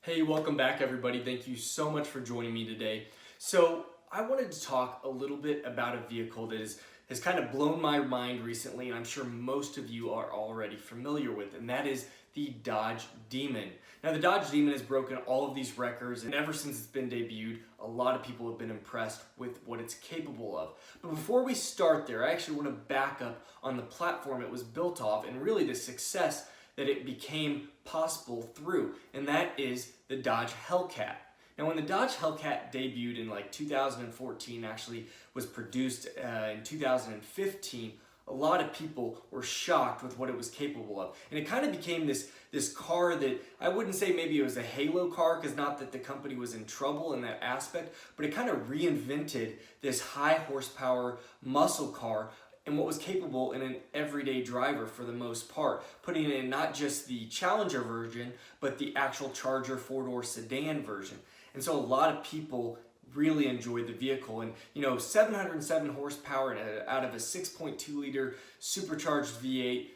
Hey, welcome back everybody. Thank you so much for joining me today. So I wanted to talk a little bit about a vehicle that has kind of blown my mind recently, and I'm sure most of you are already familiar with, and that is the Dodge Demon. Now the Dodge Demon has broken all of these records, and ever since it's been debuted, a lot of people have been impressed with what it's capable of. But before we start there, I actually want to back up on the platform it was built off and really the success that it became possible through, and that is the Dodge Hellcat. Now when the Dodge Hellcat debuted in like 2014, actually was produced in 2015, a lot of people were shocked with what it was capable of. And it kind of became this car that, I wouldn't say maybe it was a halo car, because not that the company was in trouble in that aspect, but it kind of reinvented this high horsepower muscle car and what was capable in an everyday driver for the most part, putting it in not just the Challenger version, but the actual Charger four-door sedan version. And so a lot of people really enjoyed the vehicle, and 707 horsepower out of a 6.2 liter supercharged V8.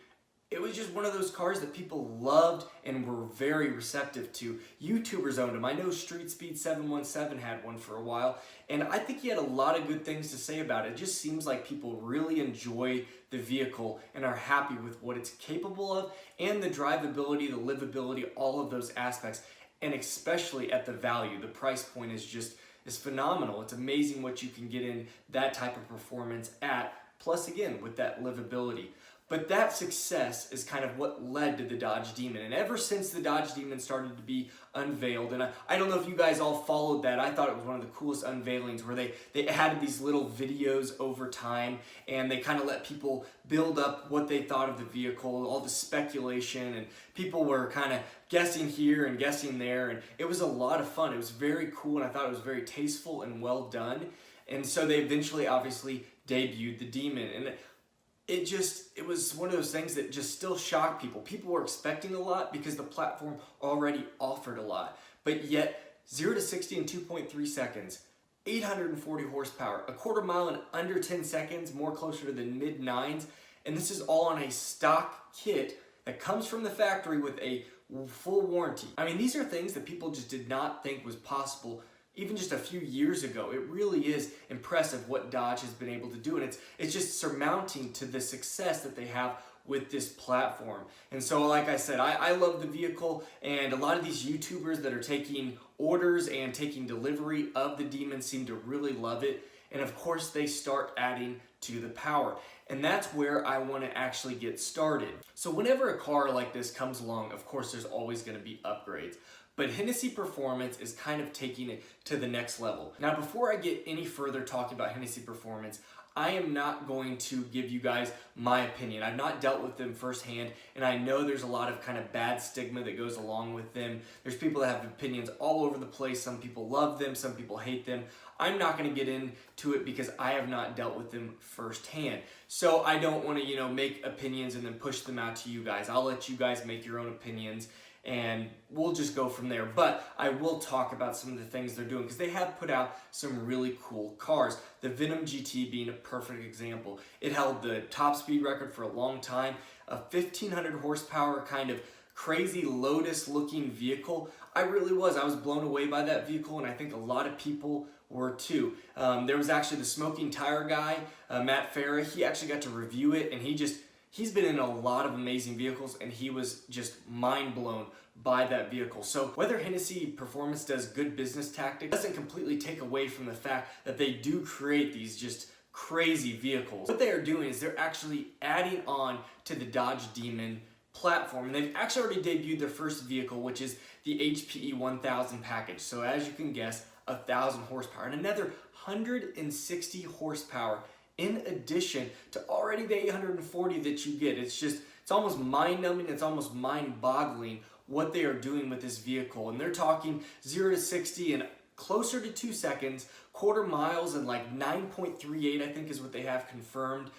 It was just one of those cars that people loved and were very receptive to. YouTubers owned them. I know Street Speed 717 had one for a while, and I think he had a lot of good things to say about it. It just seems like people really enjoy the vehicle and are happy with what it's capable of, and the drivability, the livability, all of those aspects, and especially at the value. The price point is phenomenal. It's amazing what you can get in that type of performance at, plus again with that livability. But that success is kind of what led to the Dodge Demon. And ever since the Dodge Demon started to be unveiled, and I don't know if you guys all followed that, I thought it was one of the coolest unveilings where they added these little videos over time, and they kind of let people build up what they thought of the vehicle, all the speculation, and people were kind of guessing here and guessing there, and it was a lot of fun. It was very cool, and I thought it was very tasteful and well done. And so they eventually obviously debuted the Demon, and it was one of those things that just still shocked people. People were expecting a lot because the platform already offered a lot. But yet, 0 to 60 in 2.3 seconds, 840 horsepower, a quarter mile in under 10 seconds, more closer to the mid-9s, and this is all on a stock kit that comes from the factory with a full warranty. I mean, these are things that people just did not think was possible even just a few years ago. It really is impressive what Dodge has been able to do, and it's just surmounting to the success that they have with this platform. And so like I said, I love the vehicle, and a lot of these YouTubers that are taking orders and taking delivery of the Demon seem to really love it. And of course they start adding to the power. And that's where I want to actually get started. So whenever a car like this comes along, of course there's always going to be upgrades. But Hennessy Performance is kind of taking it to the next level. Now before I get any further talking about Hennessy Performance, I am not going to give you guys my opinion. I've not dealt with them firsthand, and I know there's a lot of kind of bad stigma that goes along with them. There's people that have opinions all over the place. Some people love them, some people hate them. I'm not going to get into it because I have not dealt with them firsthand. So I don't want to, make opinions and then push them out to you guys. I'll let you guys make your own opinions, and we'll just go from there. But I will talk about some of the things they're doing, because they have put out some really cool cars. The Venom GT being a perfect example. It held the top speed record for a long time. A 1500 horsepower kind of crazy Lotus looking vehicle. I was blown away by that vehicle, and I think a lot of people were too. There was actually the smoking tire guy, Matt Farah. He actually got to review it, and he's been in a lot of amazing vehicles, and he was just mind blown by that vehicle. So whether Hennessy Performance does good business tactics doesn't completely take away from the fact that they do create these just crazy vehicles. What they are doing is they're actually adding on to the Dodge Demon platform, and they've actually already debuted their first vehicle, which is the HPE 1000 package. So as you can guess, 1000 horsepower and another 160 horsepower in addition to already the 840 that you get. It's almost mind-numbing, it's almost mind-boggling what they are doing with this vehicle. And they're talking 0 to 60 in closer to 2 seconds, quarter miles in like 9.38, I think is what they have confirmed.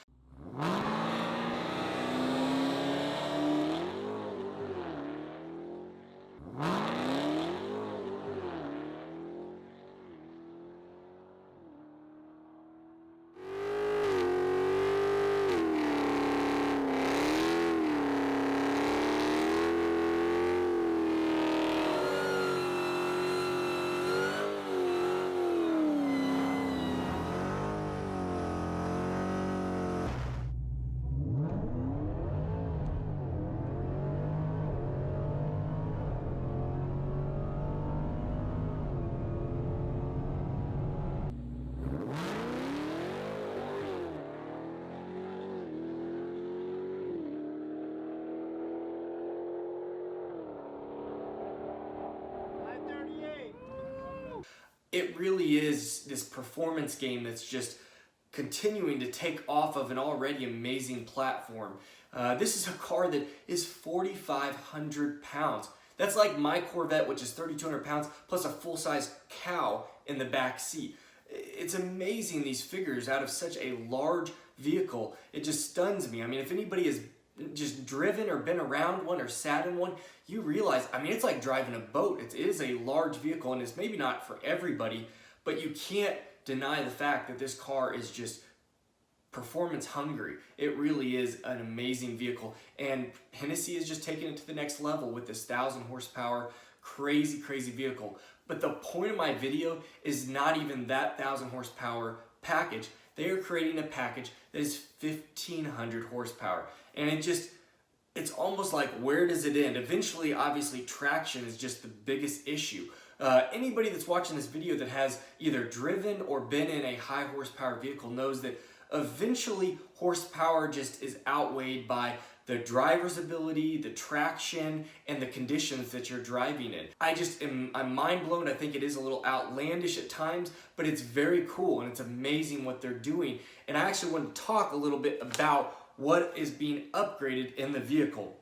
it really is this performance game that's just continuing to take off of an already amazing platform. This is a car that is 4,500 pounds. That's like my Corvette, which is 3,200 pounds, plus a full-size cow in the back seat. It's amazing, these figures out of such a large vehicle. It just stuns me. I mean, if anybody has just driven or been around one or sat in one, you realize, I mean, it's like driving a boat. It is a large vehicle, and it's maybe not for everybody, but you can't deny the fact that this car is just performance hungry. It really is an amazing vehicle, and Hennessy is just taking it to the next level with this 1,000 horsepower crazy vehicle. But the point of my video is not even that 1,000 horsepower package. They are creating a package that is 1,500 horsepower, and it's almost like, where does it end? Eventually, obviously, traction is just the biggest issue. Anybody that's watching this video that has either driven or been in a high horsepower vehicle knows that eventually horsepower just is outweighed by the driver's ability, the traction, and the conditions that you're driving in. I'm mind blown. I think it is a little outlandish at times, but it's very cool and it's amazing what they're doing. And I actually want to talk a little bit about what is being upgraded in the vehicle.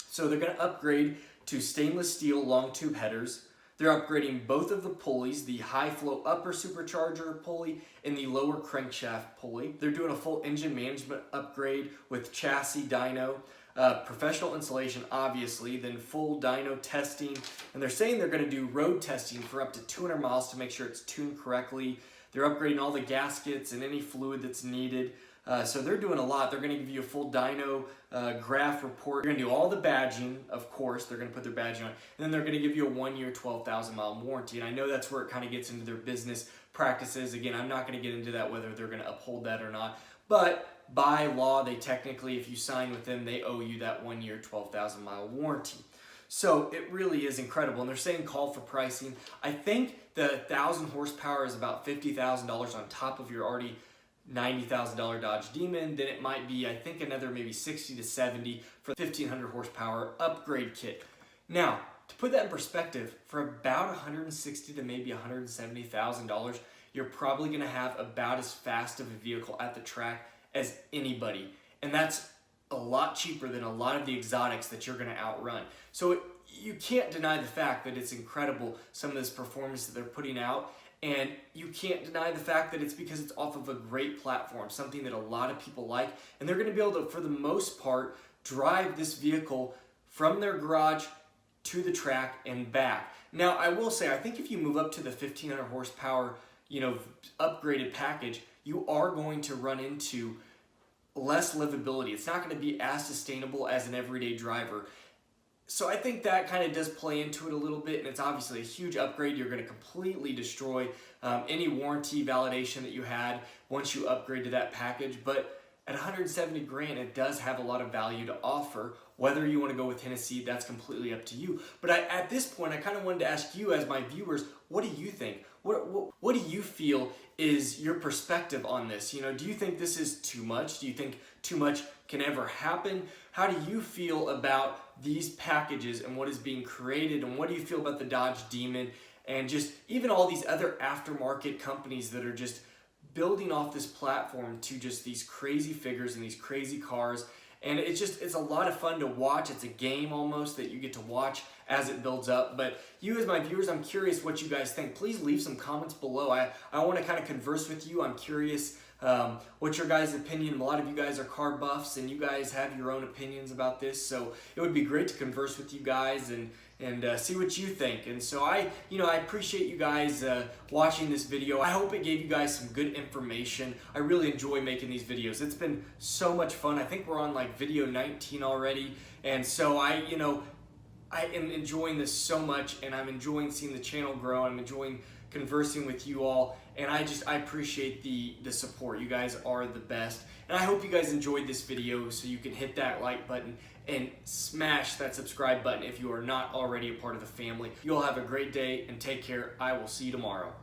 So they're going to upgrade to stainless steel long tube headers. They're upgrading both of the pulleys, the high flow upper supercharger pulley and the lower crankshaft pulley. They're doing a full engine management upgrade with chassis dyno, professional installation obviously, then full dyno testing. And they're saying they're going to do road testing for up to 200 miles to make sure it's tuned correctly. They're upgrading all the gaskets and any fluid that's needed. So they're doing a lot. They're going to give you a full dyno graph report. They're going to do all the badging, of course. They're going to put their badging on. And then they're going to give you a 1-year, 12,000 mile warranty. And I know that's where it kind of gets into their business practices. Again, I'm not going to get into that, whether they're going to uphold that or not. But by law, they technically, if you sign with them, they owe you that 1-year, 12,000 mile warranty. So it really is incredible. And they're saying call for pricing. I think the 1,000 horsepower is about $50,000 on top of your already $90,000 Dodge Demon. Then it might be, I think, another maybe 60 to 70 for the 1,500 horsepower upgrade kit. Now, to put that in perspective, for about $160 to maybe $170,000, you're probably going to have about as fast of a vehicle at the track as anybody. And that's a lot cheaper than a lot of the exotics that you're going to outrun. So you can't deny the fact that it's incredible, some of this performance that they're putting out. And you can't deny the fact that it's because it's off of a great platform, something that a lot of people like. And they're going to be able to, for the most part, drive this vehicle from their garage to the track and back. Now, I will say, I think if you move up to the 1,500 horsepower, upgraded package, you are going to run into less livability. It's not going to be as sustainable as an everyday driver. So I think that kind of does play into it a little bit, and it's obviously a huge upgrade. You're going to completely destroy any warranty validation that you had once you upgrade to that package. But at 170 grand, it does have a lot of value to offer. Whether you want to go with Hennessy, that's completely up to you. But at this point, I kind of wanted to ask you as my viewers, what do you think? What do you feel is your perspective on this? Do you think this is too much? Do you think too much can ever happen? How do you feel about these packages and what is being created? And what do you feel about the Dodge Demon and just even all these other aftermarket companies that are just building off this platform to just these crazy figures and these crazy cars? And it's a lot of fun to watch. It's a game almost that you get to watch as it builds up. But you as my viewers, I'm curious what you guys think. Please leave some comments below. I want to kind of converse with you. I'm curious what's your guys' opinion. A lot of you guys are car buffs and you guys have your own opinions about this. So it would be great to converse with you guys and see what you think. And so I appreciate you guys watching this video. I hope it gave you guys some good information. I really enjoy making these videos. It's been so much fun. I think we're on like video 19 already. And so I am enjoying this so much, and I'm enjoying seeing the channel grow. I'm enjoying conversing with you all, and I appreciate the support. You guys are the best. And I hope you guys enjoyed this video, so you can hit that like button and smash that subscribe button if you are not already a part of the family. You all have a great day and take care. I will see you tomorrow.